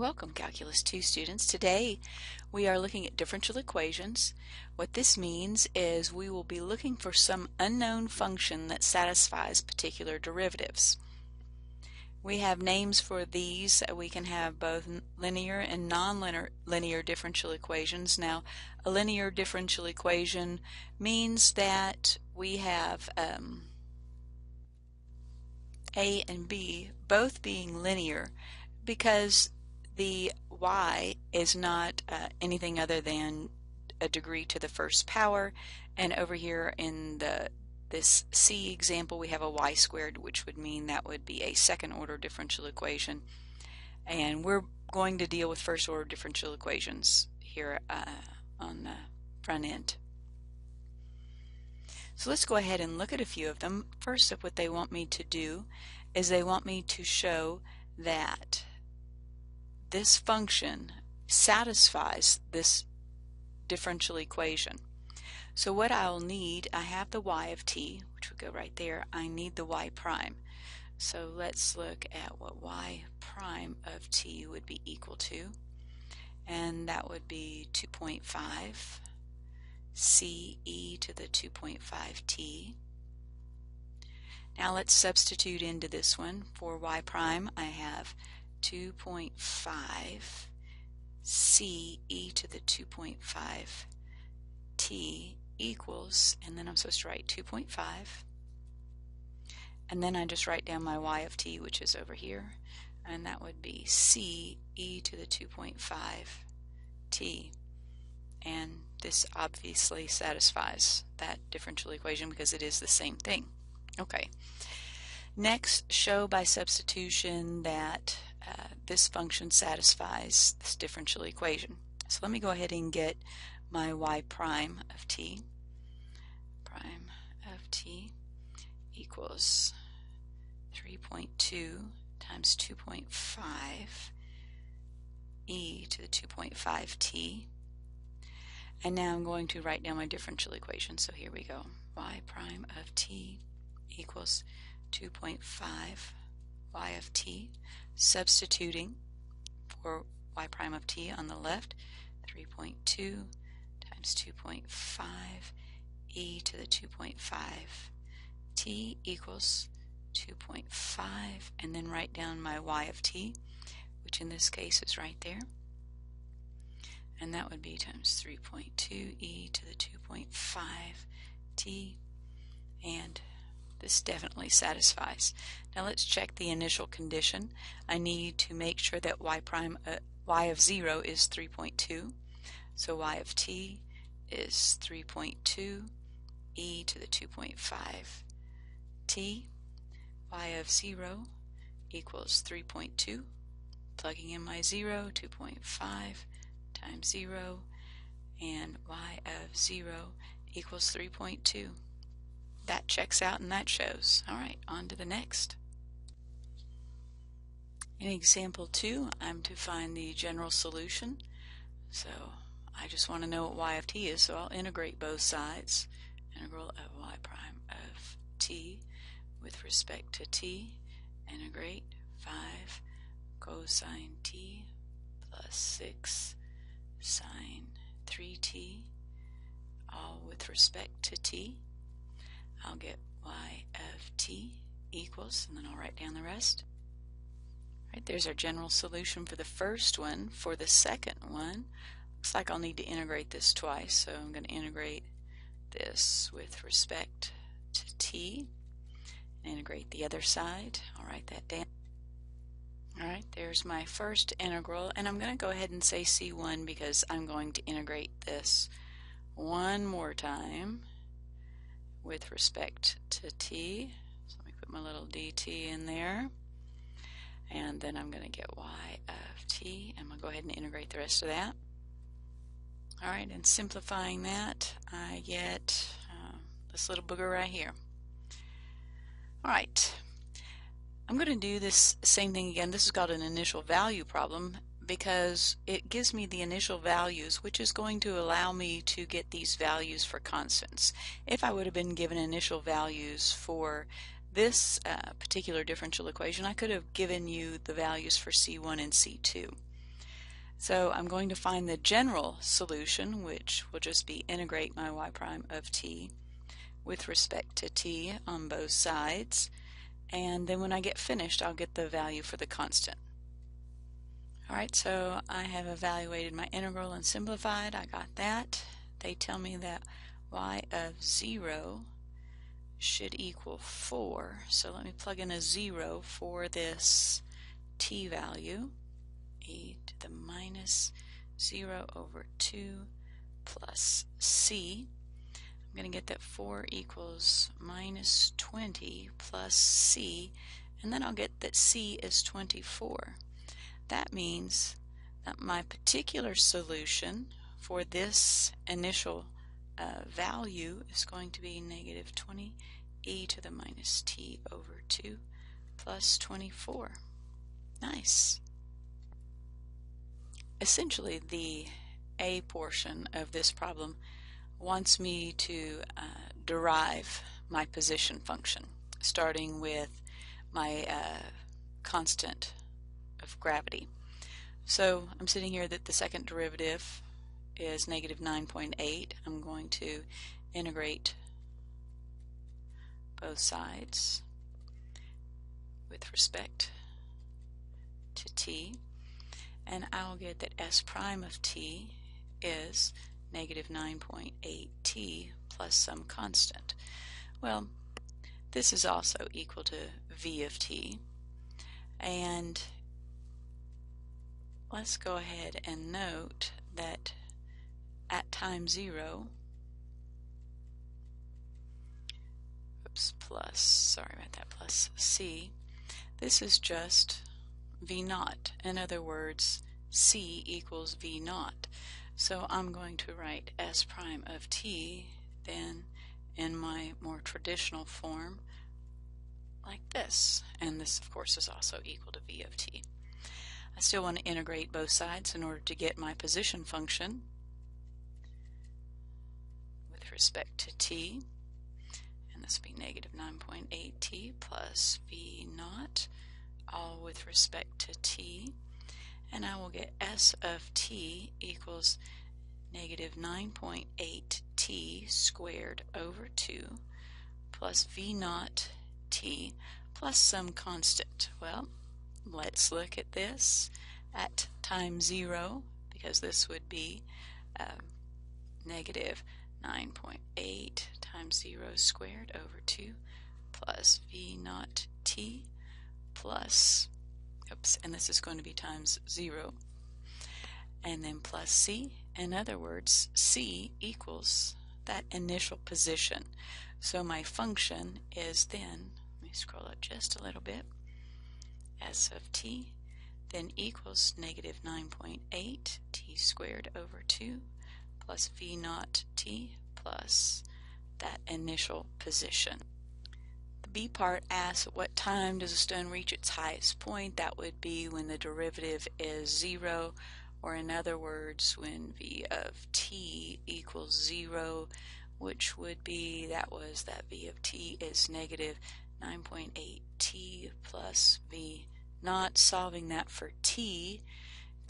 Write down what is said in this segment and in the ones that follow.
Welcome, Calculus 2 students. Today we are looking at differential equations. What this means is we will be looking for some unknown function that satisfies particular derivatives. We have names for these. We can have both linear and non-linear differential equations. Now, a linear differential equation means that we have A and B both being linear because the y is not anything other than a degree to the first power, and over here in this C example we have a y squared, which would mean that would be a second order differential equation, and we're going to deal with first order differential equations here on the front end. So let's go ahead and look at a few of them. First up, what they want me to do is they want me to show that this function satisfies this differential equation. So what I'll need, I have the y of t, which would go right there. I need the y prime. So let's look at what y prime of t would be equal to. And that would be 2.5 c e to the 2.5t. Now let's substitute into this one. For y prime, I have 2.5 c e to the 2.5 t equals, and then I'm supposed to write 2.5, and then I just write down my y of t, which is over here, and that would be c e to the 2.5 t, and this obviously satisfies that differential equation because it is the same thing. Okay. Next, show by substitution that this function satisfies this differential equation. So let me go ahead and get my y prime of t. Prime of t equals 3.2 times 2.5 e to the 2.5 t. And now I'm going to write down my differential equation. So here we go. Y prime of t equals 2.5 y of t, substituting for y prime of t on the left, 3.2 times 2.5 e to the 2.5 t equals 2.5, and then write down my y of t, which in this case is right there, and that would be times 3.2 e to the 2.5 t, and this definitely satisfies. Now let's check the initial condition. I need to make sure that y of 0 is 3.2. So y of t is 3.2 e to the 2.5 t. Y of 0 equals 3.2. Plugging in my 0, 2.5 times 0, and y of 0 equals 3.2. That checks out and that shows. Alright, on to the next. In example 2, I'm to find the general solution. So I just want to know what y of t is, so I'll integrate both sides. Integral of y prime of t with respect to t. Integrate 5 cosine t plus 6 sine 3t, all with respect to t. I'll get y of t equals, and then I'll write down the rest. Right, there's our general solution for the first one. For the second one, looks like I'll need to integrate this twice, so I'm going to integrate this with respect to t, and integrate the other side. I'll write that down. Alright, there's my first integral, and I'm going to go ahead and say C1 because I'm going to integrate this one more time with respect to t. So let me put my little dt in there, and then I'm going to get y of t, and I'm going to go ahead and integrate the rest of that. Alright, and simplifying that, I get this little booger right here. Alright, I'm going to do this same thing again. This is called an initial value problem because it gives me the initial values, which is going to allow me to get these values for constants. If I would have been given initial values for this particular differential equation, I could have given you the values for C1 and C2. So I'm going to find the general solution, which will just be integrate my y prime of t with respect to t on both sides, and then when I get finished I'll get the value for the constant. Alright, so I have evaluated my integral and simplified. I got that. They tell me that y of 0 should equal 4, so let me plug in a 0 for this t value, e to the minus 0 over 2 plus c. I'm going to get that 4 equals minus 20 plus c, and then I'll get that c is 24. That means that my particular solution for this initial value is going to be negative 20 e to the minus t over 2 plus 24. Nice. Essentially, the A portion of this problem wants me to derive my position function, starting with my constant of gravity. So I'm sitting here that the second derivative is negative 9.8. I'm going to integrate both sides with respect to t, and I'll get that s prime of t is negative 9.8t plus some constant. Well, this is also equal to v of t, and let's go ahead and note that at time 0, plus c, this is just v naught. In other words, c equals v naught. So I'm going to write s prime of t then in my more traditional form like this, and this of course is also equal to v of t. I still want to integrate both sides in order to get my position function with respect to t, and this will be negative 9.8t plus v naught, all with respect to t, and I will get s of t equals negative 9.8t squared over 2 plus v naught t plus some constant. Well, let's look at this at time 0, because this would be negative 9.8 times 0 squared over 2 plus v naught t plus, and this is going to be times 0, and then plus c. In other words, c equals that initial position. So my function is then, let me scroll up just a little bit, s of t then equals negative 9.8 t squared over 2 plus v naught t plus that initial position. The B part asks, at what time does a stone reach its highest point? That would be when the derivative is 0, or in other words, when v of t equals 0, which would be, that v of t is negative 9.8t plus v naught. Solving that for t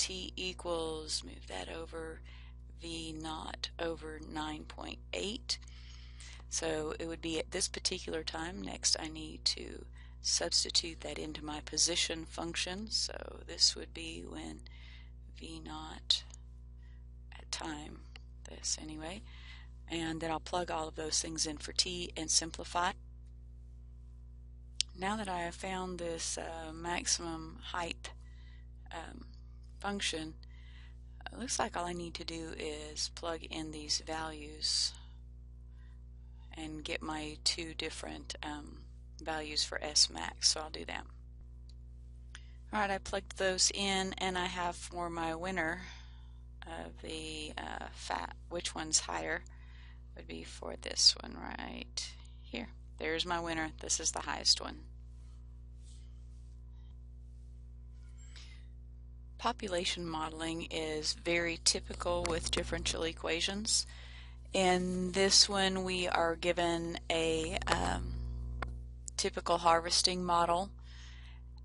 equals, move that over, v naught over 9.8. So it would be at this particular time. Next I need to substitute that into my position function. So this would be when v naught at time, this anyway, and then I'll plug all of those things in for t and simplify. Now that I have found this maximum height function, it looks like all I need to do is plug in these values and get my two different values for S max. So I'll do that. Alright, I plugged those in, and I have for my winner of the which one's higher would be for this one right here. There's my winner. This is the highest one. Population modeling is very typical with differential equations. In this one we are given a typical harvesting model,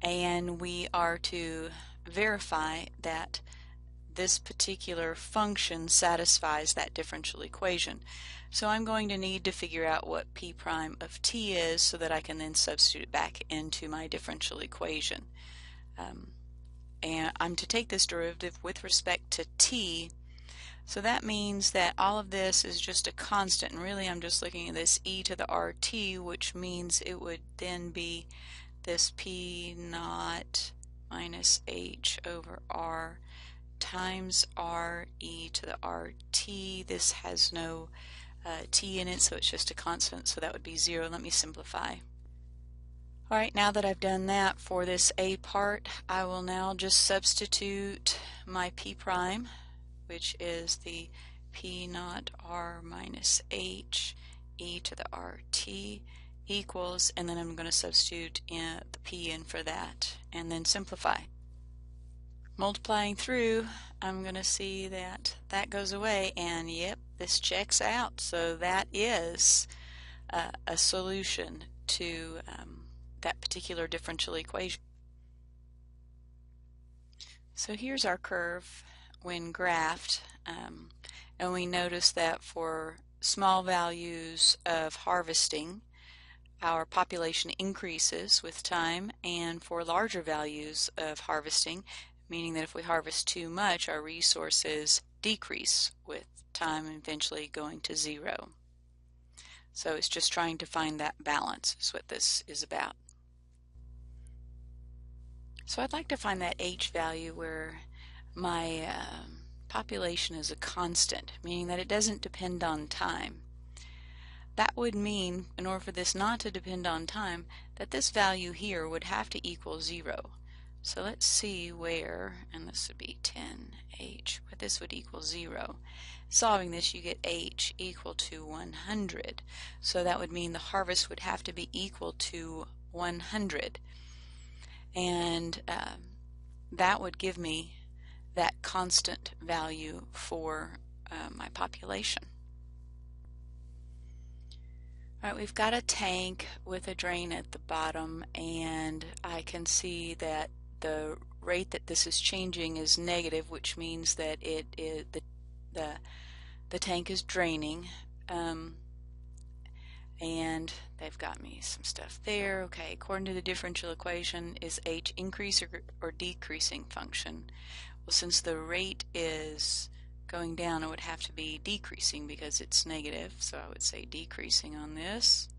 and we are to verify that this particular function satisfies that differential equation. So I'm going to need to figure out what p prime of t is so that I can then substitute it back into my differential equation. And I'm to take this derivative with respect to t, so that means that all of this is just a constant, and really I'm just looking at this e to the rt, which means it would then be this p naught minus h over r times r e to the rt. This has no t in it, so it's just a constant, so that would be 0. Let me simplify. Alright, now that I've done that for this a part, I will now just substitute my p prime, which is the p naught r minus h e to the rt equals, and then I'm going to substitute the p in for that, and then simplify. Multiplying through, I'm going to see that that goes away, and yep, this checks out. So that is a solution to that particular differential equation. So here's our curve when graphed, and we notice that for small values of harvesting, our population increases with time, and for larger values of harvesting, meaning that if we harvest too much, our resources decrease with time, eventually going to 0. So it's just trying to find that balance is what this is about. So I'd like to find that h value where my population is a constant, meaning that it doesn't depend on time. That would mean, in order for this not to depend on time, that this value here would have to equal 0. So let's see where, and this would be 10h, but this would equal 0. Solving this, you get h equal to 100. So that would mean the harvest would have to be equal to 100. And that would give me that constant value for my population. Alright, we've got a tank with a drain at the bottom, and I can see that the rate that this is changing is negative, which means that the tank is draining. And they've got me some stuff there. Okay, according to the differential equation, is h increase or decreasing function? Well, since the rate is going down, it would have to be decreasing because it's negative, so I would say decreasing on this.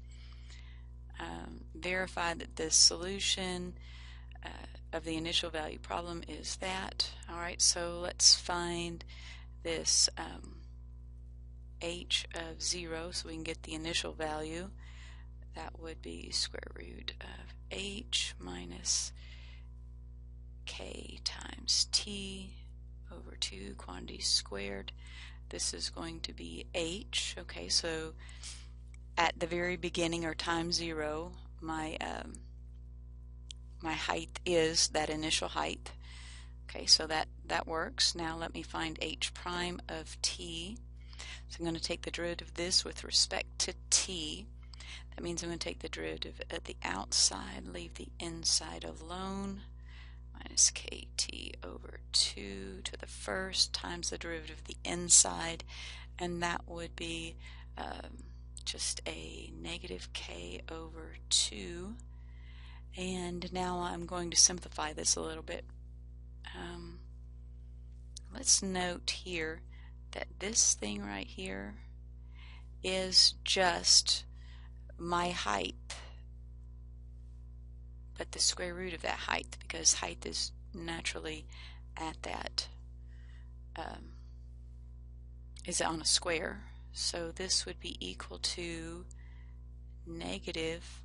Verify that the solution of the initial value problem is that. Alright, so let's find this h of 0 so we can get the initial value. That would be square root of h minus k times t over 2 quantities squared. This is going to be h. Okay, so at the very beginning, or time 0, my my height is that initial height. Okay, so that works. Now let me find h prime of t. So I'm going to take the derivative of this with respect to t. That means I'm going to take the derivative at the outside, leave the inside alone, minus kt over 2 to the first times the derivative of the inside, and that would be just a negative k over 2. And now I'm going to simplify this a little bit. Let's note here that this thing right here is just my height, but the square root of that height, because height is naturally at that is on a square. So this would be equal to negative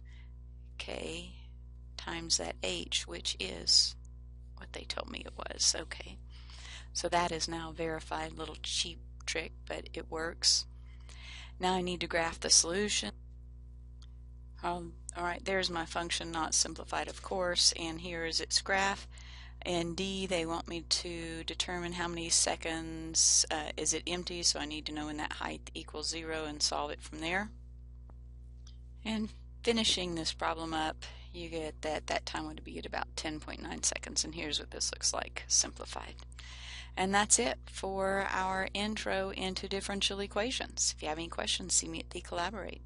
k times that h, which is what they told me it was. Okay, so that is now verified. Little cheap trick, but it works. Now I need to graph the solution. Alright, there's my function, not simplified of course, and here is its graph. In D, they want me to determine how many seconds is it empty, so I need to know when that height equals 0 and solve it from there. And finishing this problem up, you get that time would be at about 10.9 seconds, and here's what this looks like simplified. And that's it for our intro into differential equations. If you have any questions, see me at the Collaborate.